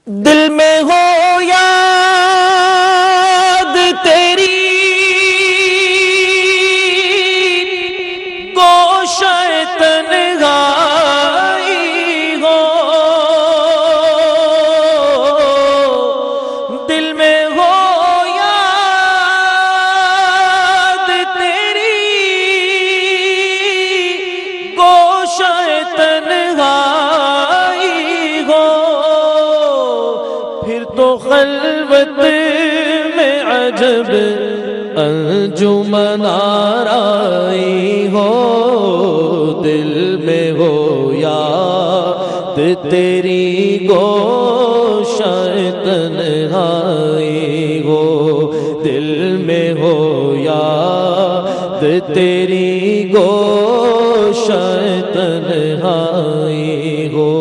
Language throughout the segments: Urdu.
دل میں ہو یاد تیری گوشہ تنہائی ہو، دل میں ہو یاد تیری گوشہ تنہائی ہو، پھر تو خلوت میں عجب انجمن آرائی ہو، دل میں ہو یاد تیری گوشہ تنہائی ہو، دل میں ہو یاد تیری گوشہ تنہائی ہو،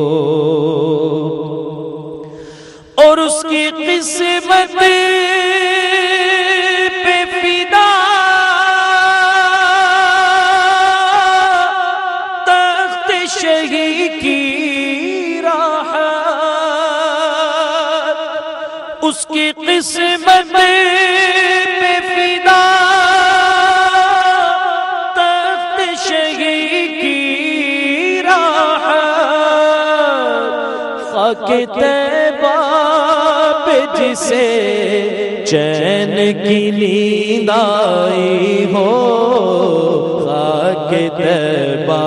اور اس کی قسمت پہ فدا تخت شہی کی راحت، اس کی قسمت پہ فدا تخت شہی کی راحت، خاک طیبہ پہ جسے چین کی نیند آئی ہو، خاک طیبہ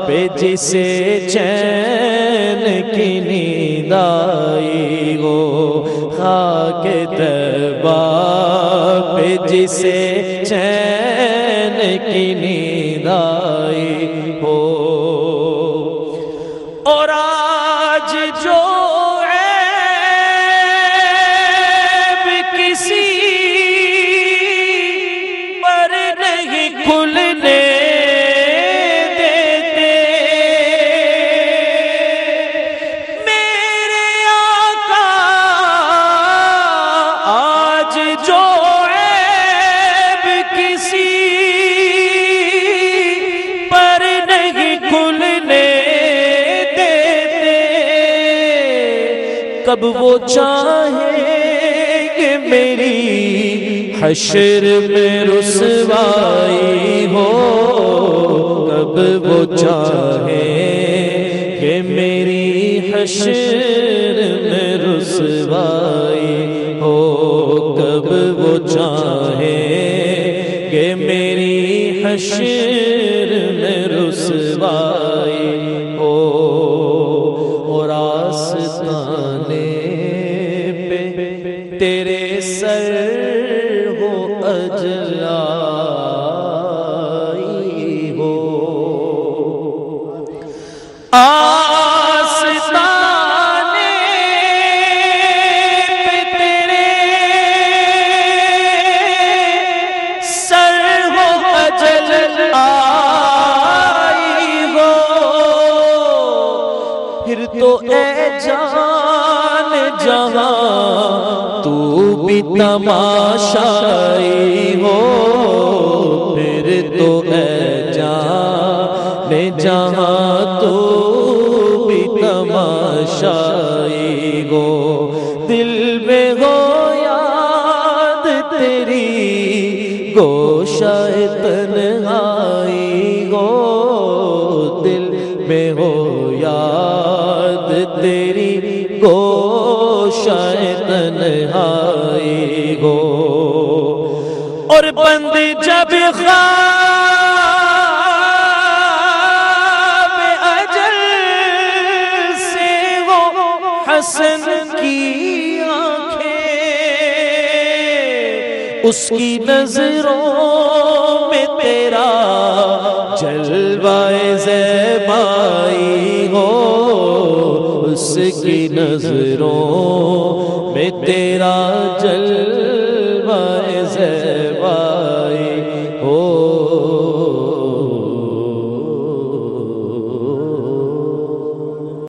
پہ جسے چین کی نیند آئی ہو، خاک طیبہ پہ جسے چین کی نیند آئی ہو، اور آج جو عیب کسی پر نہیں کھلنے دیتے، میرے آقا آج جو عیب کسی پر نہیں کھلنے دیتے، کب وہ چاہیں کہ میری حشر میں رسوائی ہو، کب وہ چاہیں کہ میری حشر میں رسوائی ہو، کب وہ چاہیں کہ میری حشر میں رسوائی ہو، اور آستانے پہ تیرے سر ہو اجلائی ہو، آستانے پہ تیرے سر ہو اجلائی ہو، پھر تو اے جان جہاں تو بھی تماشائی ہو، پھر تو اے جان جہاں تو بھی تماشائی ہو، دل میں ہو یاد تیری گوشہ تنہائی ہو، دل میں ہو یاد تیری گوشہ تنہائی ہو، اور بند جب خواب اجل سے وہ حسن کی آنکھیں، اس کی نظروں میں تیرا جلوہ زیبائی ہو، اس کی نظروں میں تیرا جلوہ